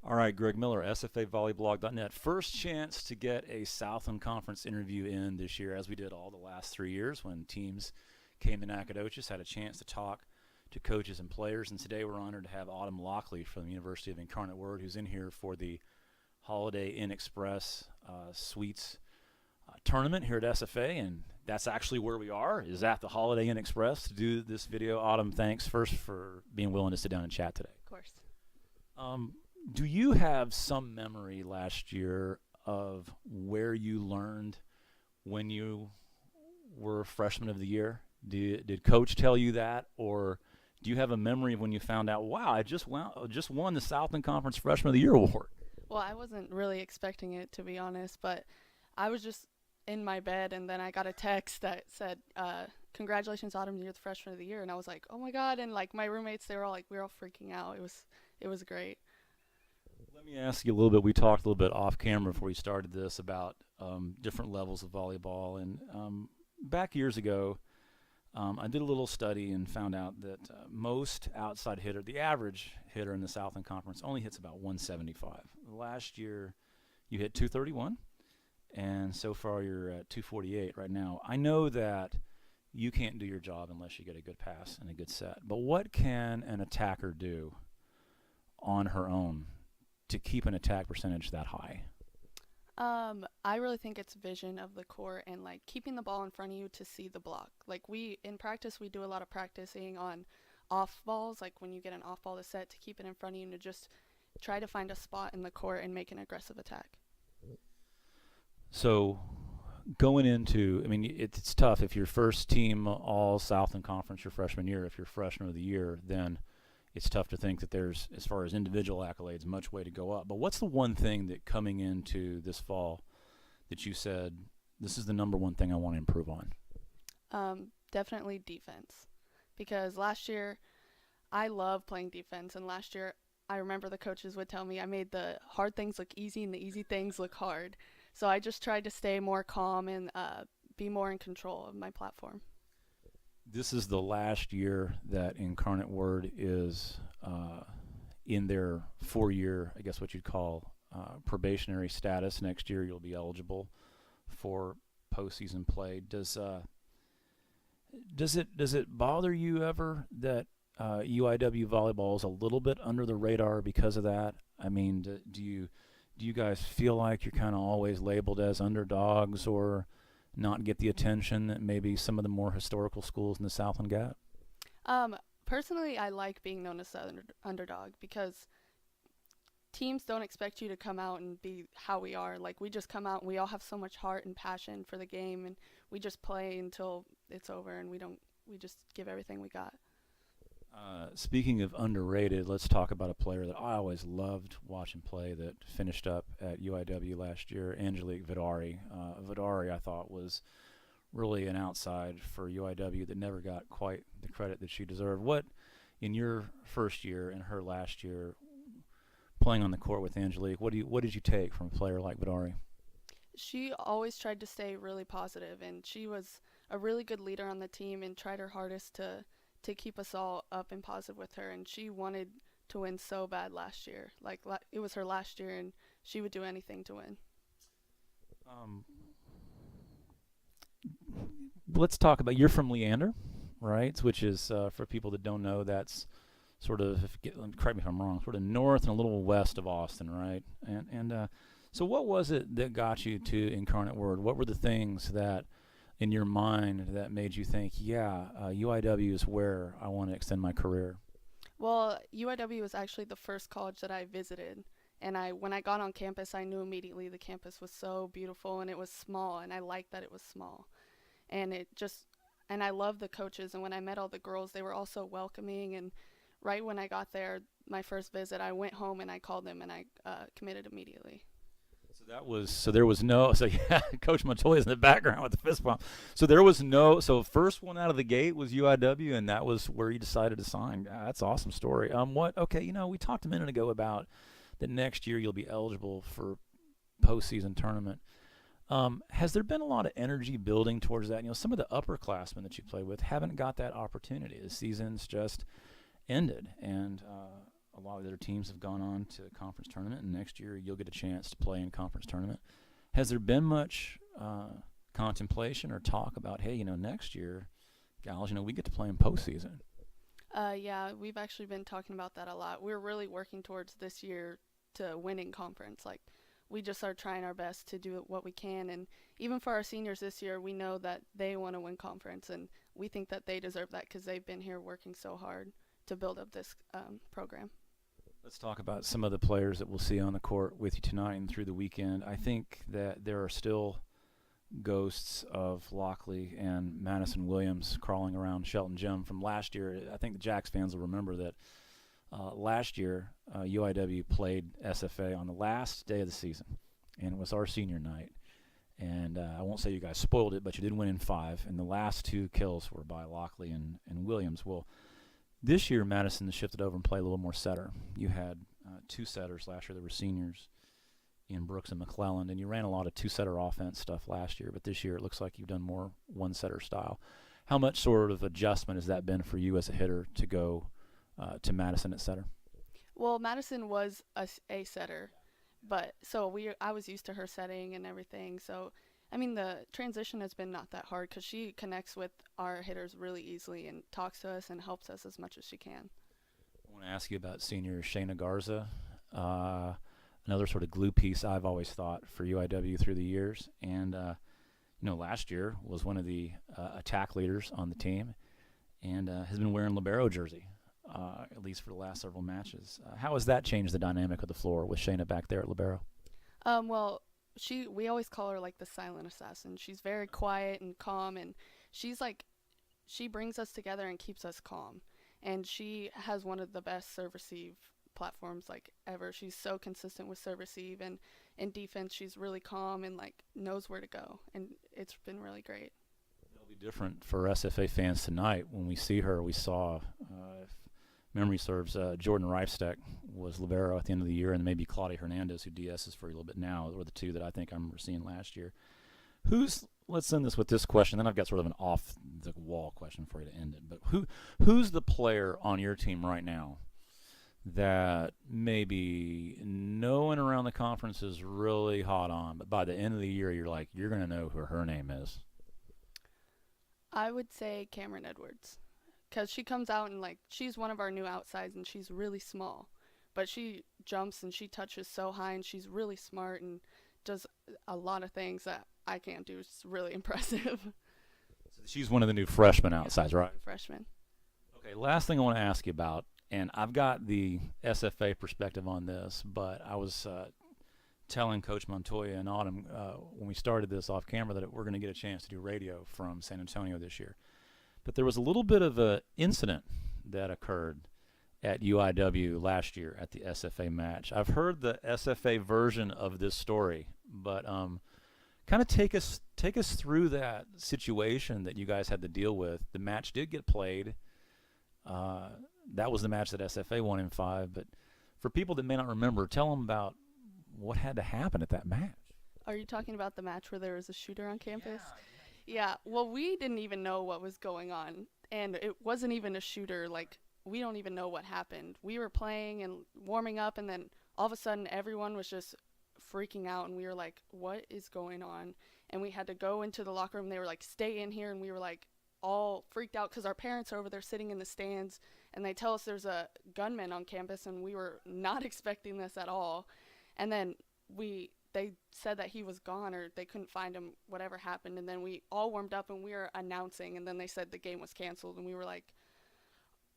All right, Greg Miller, SFAVolleyBlog.net. First chance to get a Southland Conference interview in this year, as we did all the last 3 years when teams came to Nacogdoches, had a chance to talk to coaches and players. And today we're honored to have Autumn Lockley from the University of Incarnate, who's in here for the Holiday Inn Express Suites tournament here at SFA. And that's actually where we are, is at the Holiday Inn Express to do this video. Autumn, thanks first for being willing to sit down and chat today. Of course. Do you have some memory last year of where you learned when you were freshman of the year? Did coach tell you that, or do you have a memory of when you found out, wow, I just won the Southland Conference Freshman of the Year award? Well, I wasn't really expecting it, to be honest, but I was just in my bed, and then I got a text that said, congratulations, Autumn, you're the Freshman of the Year. And I was like, oh my God. And like my roommates, they were all like, we were all freaking out. It was great. Let me ask you a little bit. We talked a little bit off camera before we started this about different levels of volleyball. And back years ago, I did a little study and found out that most outside hitter, the average hitter in the Southland Conference, only hits about 175. Last year, you hit 231, and so far you're at 248 right now. I know that you can't do your job unless you get a good pass and a good set. But what can an attacker do on her own to keep an attack percentage that high? I really think it's vision of the court and like keeping the ball in front of you to see the block. Like in practice, we do a lot of practicing on off balls, like when you get an off ball to set, to keep it in front of you and to just try to find a spot in the court and make an aggressive attack. So going into, I mean, it's tough if you're first team all Southland Conference your freshman year. If you're freshman of the year, then it's tough to think that there's, as far as individual accolades, much way to go up. But what's the one thing that coming into this fall that you said, this is the number one thing I want to improve on? Definitely defense. Because last year, I love playing defense. And last year, I remember the coaches would tell me I made the hard things look easy and the easy things look hard. So I just tried to stay more calm and be more in control of my platform. This is the last year that Incarnate Word is in their 4-year, I guess what you'd call probationary status. Next year you'll be eligible for postseason play. Does it bother you ever that UIW volleyball is a little bit under the radar because of that? I mean, do you guys feel like you're kind of always labeled as underdogs, or not get the attention that maybe some of the more historical schools in the Southland get? Personally, I like being known as the underdog because teams don't expect you to come out and be how we are. Like, we just come out and we all have so much heart and passion for the game, and we just play until it's over, and we just give everything we got. Speaking of underrated, let's talk about a player that I always loved watching play that finished up at UIW last year, Angelique Vidari. Vidari, I thought, was really an outside for UIW that never got quite the credit that she deserved. What, in your first year and her last year, playing on the court with Angelique, what did you take from a player like Vidari? She always tried to stay really positive, and she was a really good leader on the team and tried her hardest to keep us all up and positive with her, and she wanted to win so bad last year. Like, it was her last year, and she would do anything to win. Let's talk about, you're from Leander, right? Which is, for people that don't know, that's sort of, correct me if I'm wrong, sort of north and a little west of Austin, right? And so what was it that got you to Incarnate Word? What were the things that in your mind that made you think, yeah, UIW is where I want to extend my career? Well, UIW was actually the first college that I visited, and when I got on campus, I knew immediately the campus was so beautiful, and it was small, and I liked that it was small. And I loved the coaches, and when I met all the girls, they were all so welcoming, and right when I got there, my first visit, I went home and I called them, and I committed immediately. So yeah, Coach Montoya's in the background with the fist bump. So first one out of the gate was UIW, and that was where you decided to sign. That's an awesome story. We talked a minute ago about that next year you'll be eligible for postseason tournament. Has there been a lot of energy building towards that? Some of the upperclassmen that you play with haven't got that opportunity. The season's just ended, and a lot of their teams have gone on to conference tournament, and next year you'll get a chance to play in conference tournament. Has there been much contemplation or talk about, hey, next year, gals, we get to play in postseason? Yeah, we've actually been talking about that a lot. We're really working towards this year to winning conference. Like, we just are trying our best to do what we can. And even for our seniors this year, we know that they want to win conference, and we think that they deserve that because they've been here working so hard to build up this program. Let's talk about some of the players that we'll see on the court with you tonight and through the weekend. I think that there are still ghosts of Lockley and Madison Williams crawling around Shelton Gym from last year. I think the Jacks fans will remember that last year UIW played SFA on the last day of the season, and it was our senior night. And I won't say you guys spoiled it, but you did win in 5, and the last 2 kills were by Lockley and Williams. Well, this year Madison shifted over and played a little more setter. You had 2 setters last year that were seniors in Brooks and McClelland, and you ran a lot of 2-setter offense stuff last year, but this year it looks like you've done more 1-setter style. How much sort of adjustment has that been for you as a hitter to go to Madison at setter? Well, Madison was a setter, but so I was used to her setting and everything. So, I mean, the transition has been not that hard because she connects with our hitters really easily and talks to us and helps us as much as she can. I want to ask you about senior Shaina Garza. Another sort of glue piece I've always thought for UIW through the years. And, last year was one of the attack leaders on the team and has been wearing libero jersey, at least for the last several matches. How has that changed the dynamic of the floor with Shaina back there at libero? Well, we always call her like the silent assassin. She's very quiet and calm, and she brings us together and keeps us calm. And she has one of the best serve-receive platforms like ever. She's so consistent with serve receive, and in defense she's really calm and like knows where to go, and it's been really great. It'll be different for SFA fans tonight when we see her. We saw, if memory serves, Jordan Reifsteck was libero at the end of the year, and maybe Claudia Hernandez, who DSs for a little bit now, were the 2 that I think I remember seeing last year. Let's end this with this question, then I've got sort of an off-the-wall question for you to end it. But who's the player on your team right now that maybe no one around the conference is really hot on, but by the end of the year you're going to know who her name is? I would say Cameron Edwards, because she comes out and she's one of our new outsides, and she's really small, but she jumps and she touches so high, and she's really smart and does a lot of things that I can't do. It's really impressive. So she's one of the new freshman outsides, right? Freshman. Okay, last thing I want to ask you about, and I've got the SFA perspective on this, but I was telling Coach Montoya in autumn when we started this off camera that we're going to get a chance to do radio from San Antonio this year. But there was a little bit of an incident that occurred at UIW last year at the SFA match. I've heard the SFA version of this story, but kind of take us through that situation that you guys had to deal with. The match did get played. That was the match that SFA won in 5. But for people that may not remember, tell them about what had to happen at that match. Are you talking about the match where there was a shooter on campus? Yeah. Well, we didn't even know what was going on, and it wasn't even a shooter. We don't even know what happened. We were playing and warming up, and then all of a sudden everyone was just freaking out, and we were like, what is going on? And we had to go into the locker room. They were like, stay in here, and we were like all freaked out because our parents are over there sitting in the stands, and they tell us there's a gunman on campus, and we were not expecting this at all. And then they said that he was gone, or they couldn't find him, whatever happened. And then we all warmed up and we were announcing, and then they said the game was canceled, and we were like,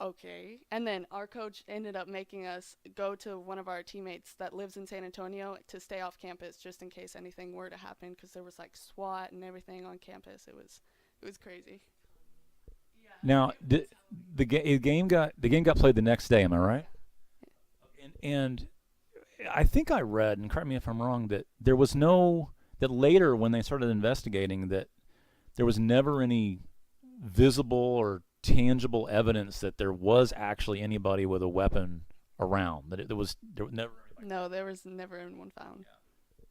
okay. And then our coach ended up making us go to one of our teammates that lives in San Antonio to stay off campus just in case anything were to happen, because there was SWAT and everything on campus. It was crazy. Now, the game got played the next day. Am I right? And I think I read, and correct me if I'm wrong, that that later when they started investigating, that there was never any visible or tangible evidence that there was actually anybody with a weapon around. That there was never. No, there was never anyone found.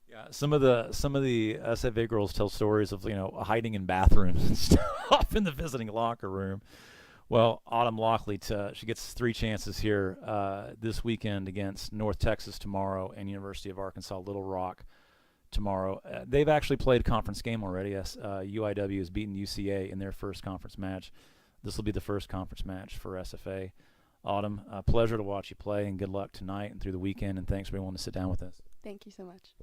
Yeah, some of the SFA girls tell stories of hiding in bathrooms and stuff in the visiting locker room, Well, Autumn Lockley, she gets 3 chances here this weekend against North Texas tomorrow and University of Arkansas Little Rock tomorrow. They've actually played a conference game already. UIW has beaten UCA in their first conference match. This will be the first conference match for SFA. Autumn, pleasure to watch you play, and good luck tonight and through the weekend, and thanks for being willing to sit down with us. Thank you so much.